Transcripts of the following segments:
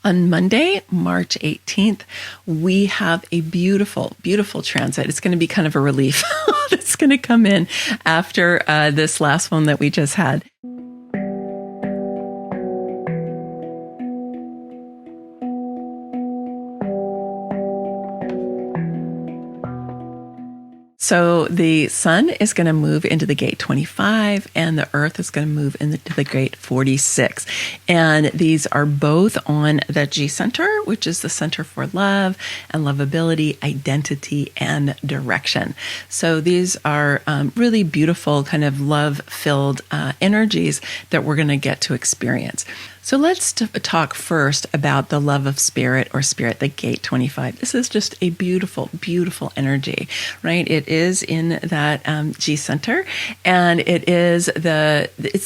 On Monday, March 18th, we have a beautiful, beautiful transit. It's going to be kind of a relief that's going to come in after this last one that we just had. So the sun is going to move into the gate 25 and the earth is going to move into the gate 46. And these are both on the G center, which is the center for love and lovability, identity, and direction. So these are really beautiful kind of love-filled energies that we're going to get to experience. So let's talk first about the love of spirit or spirit, the gate 25. This is just a beautiful, beautiful energy, right? It is in that G center, and it's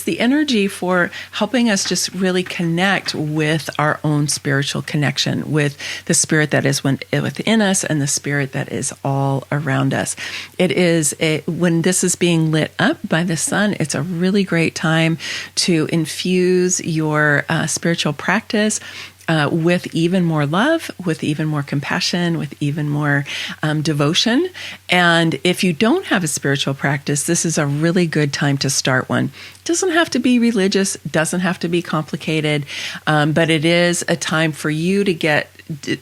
the energy for helping us just really connect with our own spiritual connection, with the spirit that is within us and the spirit that is all around us. When this is being lit up by the sun, it's a really great time to infuse your spiritual practice with even more love, with even more compassion, with even more devotion. And if you don't have a spiritual practice, this is a really good time to start one. It doesn't have to be religious, doesn't have to be complicated, but it is a time for you to get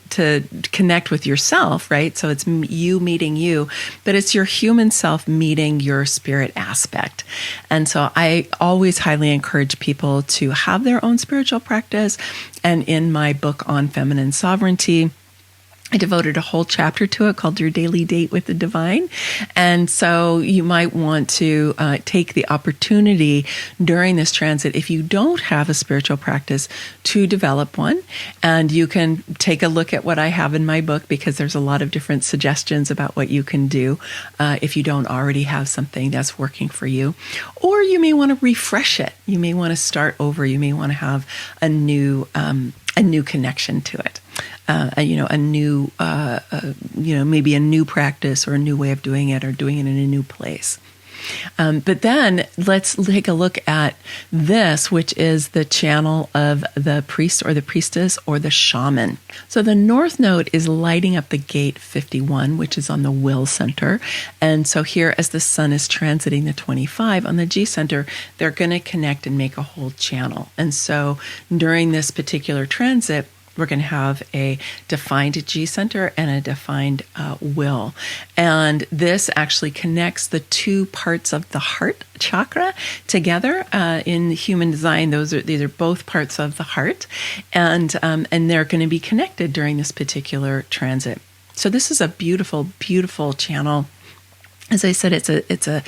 to connect with yourself, right? So it's you meeting you, but it's your human self meeting your spirit aspect. And so I always highly encourage people to have their own spiritual practice. And in my book on feminine sovereignty, I devoted a whole chapter to it called Your Daily Date with the Divine. And so you might want to take the opportunity during this transit, if you don't have a spiritual practice, to develop one. And you can take a look at what I have in my book, because there's a lot of different suggestions about what you can do if you don't already have something that's working for you. Or you may want to refresh it. You may want to start over. You may want to have a new connection to it. Maybe a new practice or a new way of doing it, or doing it in a new place. But then let's take a look at this, which is the channel of the priest or the priestess or the shaman. So the north node is lighting up the gate 51, which is on the will center. And so here, as the sun is transiting the 25 on the G center, they're going to connect and make a whole channel. And so during this particular transit, we're going to have a defined G center and a defined will. And this actually connects the two parts of the heart chakra together. In human design, these are both parts of the heart, and they're going to be connected during this particular transit. So this is a beautiful, beautiful channel. As I said, it's a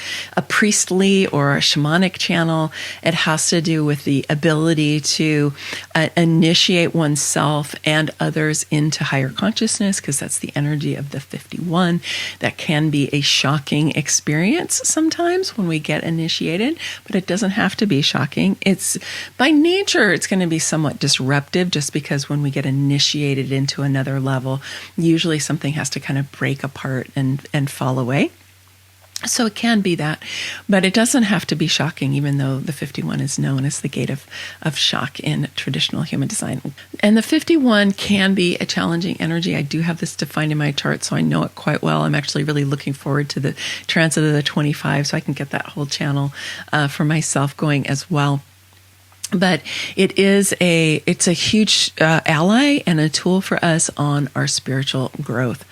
priestly or a shamanic channel. It has to do with the ability to initiate oneself and others into higher consciousness, because that's the energy of the 51. That can be a shocking experience sometimes when we get initiated, but it doesn't have to be shocking. It's by nature, it's going to be somewhat disruptive, just because when we get initiated into another level, usually something has to kind of break apart and fall away. So it can be that, but it doesn't have to be shocking, even though the 51 is known as the gate of shock in traditional human design. And the 51 can be a challenging energy. I do have this defined in my chart, so I know it quite well. I'm actually really looking forward to the transit of the 25, so I can get that whole channel for myself going as well. But it's a huge ally and a tool for us on our spiritual growth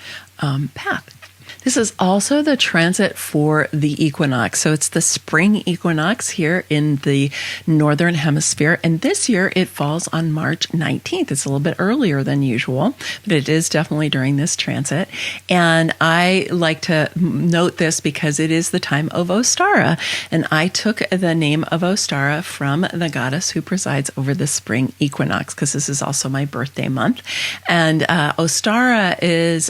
path. This is also the transit for the equinox. So it's the spring equinox here in the northern hemisphere. And this year it falls on March 19th. It's a little bit earlier than usual, but it is definitely during this transit. And I like to note this because it is the time of Ostara. And I took the name of Ostara from the goddess who presides over the spring equinox, because this is also my birthday month. And Ostara is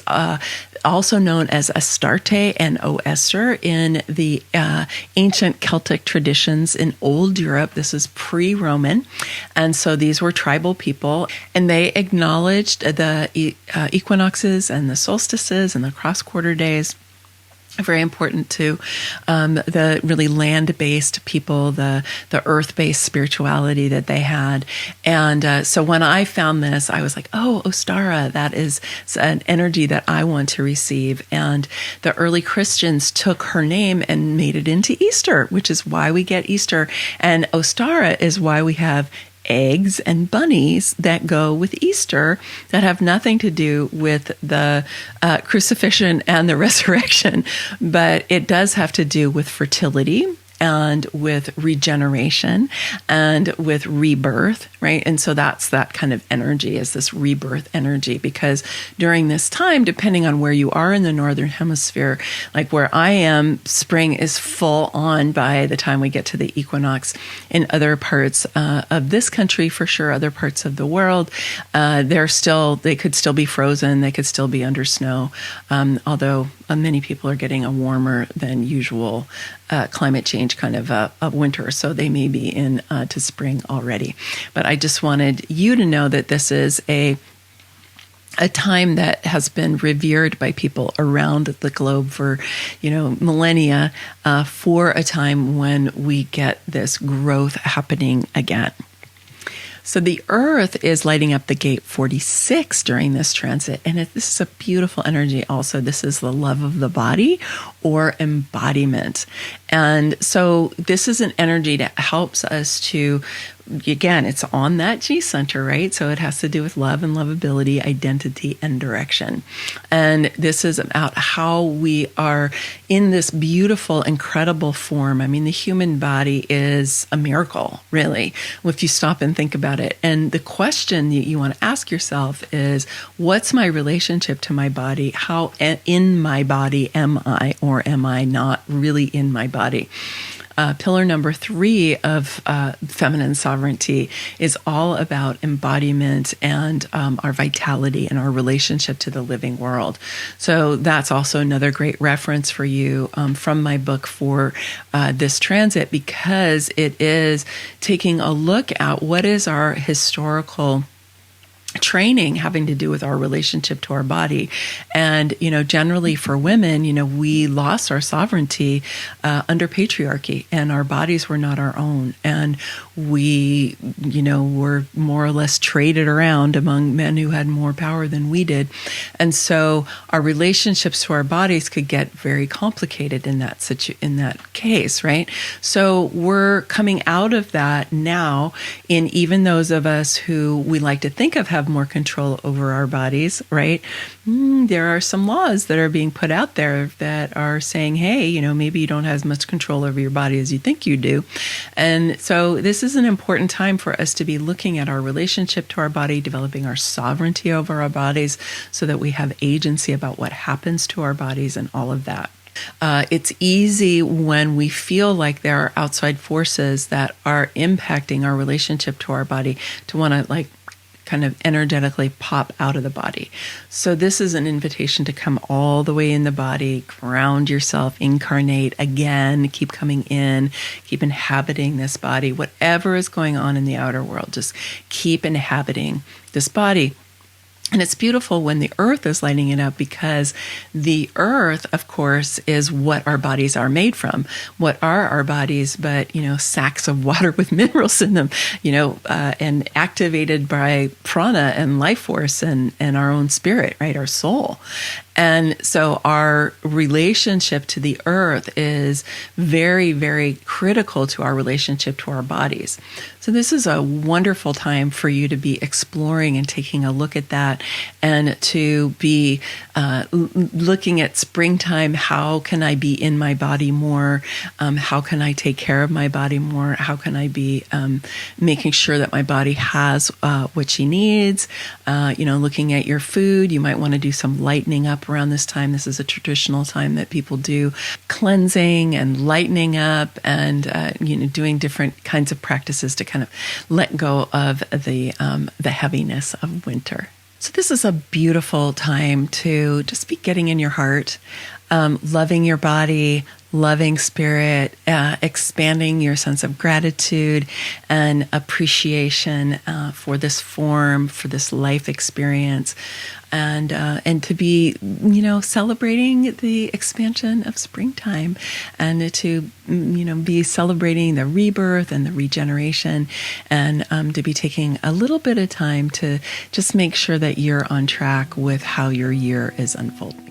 also known as Astarte and OEsther in the ancient Celtic traditions in old Europe. This is pre-Roman. And so these were tribal people, and they acknowledged the equinoxes and the solstices and the cross-quarter days very important to the really land-based people, the earth-based spirituality that they had. And so when I found this, I was like, oh, Ostara, that is an energy that I want to receive. And the early Christians took her name and made it into Easter, which is why we get Easter. And Ostara is why we have eggs and bunnies that go with Easter that have nothing to do with the crucifixion and the resurrection, but it does have to do with fertility and with regeneration and with rebirth, right? And so that's that kind of energy, is this rebirth energy, because during this time, depending on where you are in the Northern Hemisphere, like where I am, spring is full on by the time we get to the equinox. In other parts of this country, for sure, other parts of the world, they could still be frozen, they could still be under snow, although many people are getting a warmer than usual climate change kind of a winter, so they may be in to spring already. But I just wanted you to know that this is a time that has been revered by people around the globe for, millennia, for a time when we get this growth happening again. So the Earth is lighting up the gate 46 during this transit, and this is a beautiful energy also. This is the love of the body, or embodiment. And so this is an energy that helps us to, again, it's on that G center, right? So it has to do with love and lovability, identity, and direction. And this is about how we are in this beautiful, incredible form. I mean, the human body is a miracle, really, if you stop and think about it. And the question that you want to ask yourself is, what's my relationship to my body? How in my body am I, or am I not really in my body? Pillar number 3 of feminine sovereignty is all about embodiment and our vitality and our relationship to the living world. So that's also another great reference for you from my book for this transit, because it is taking a look at what is our historical training having to do with our relationship to our body. And, generally for women, we lost our sovereignty under patriarchy, and our bodies were not our own. And we, were more or less traded around among men who had more power than we did. And so our relationships to our bodies could get very complicated in that case, right? So we're coming out of that now, in even those of us who we like to think of have more control over our bodies, right? There are some laws that are being put out there that are saying, hey, maybe you don't have as much control over your body as you think you do. And so this is an important time for us to be looking at our relationship to our body, developing our sovereignty over our bodies so that we have agency about what happens to our bodies and all of that. It's easy when we feel like there are outside forces that are impacting our relationship to our body to want to kind of energetically pop out of the body. So this is an invitation to come all the way in the body, ground yourself, incarnate again, keep coming in, keep inhabiting this body. Whatever is going on in the outer world, just keep inhabiting this body. And it's beautiful when the earth is lighting it up, because the earth, of course, is what our bodies are made from. What are our bodies but, sacks of water with minerals in them, and activated by prana and life force and our own spirit, right? Our soul. And so our relationship to the earth is very, very critical to our relationship to our bodies. So this is a wonderful time for you to be exploring and taking a look at that, and to be looking at springtime. How can I be in my body more? How can I take care of my body more? How can I be making sure that my body has what she needs? Looking at your food, you might want to do some lightening up around this time. This is a traditional time that people do cleansing and lightening up, and doing different kinds of practices to kind of let go of the heaviness of winter. So this is a beautiful time to just be getting in your heart, loving your body, loving spirit, expanding your sense of gratitude and appreciation for this form, for this life experience, and to be, celebrating the expansion of springtime, and to, be celebrating the rebirth and the regeneration, and to be taking a little bit of time to just make sure that you're on track with how your year is unfolding.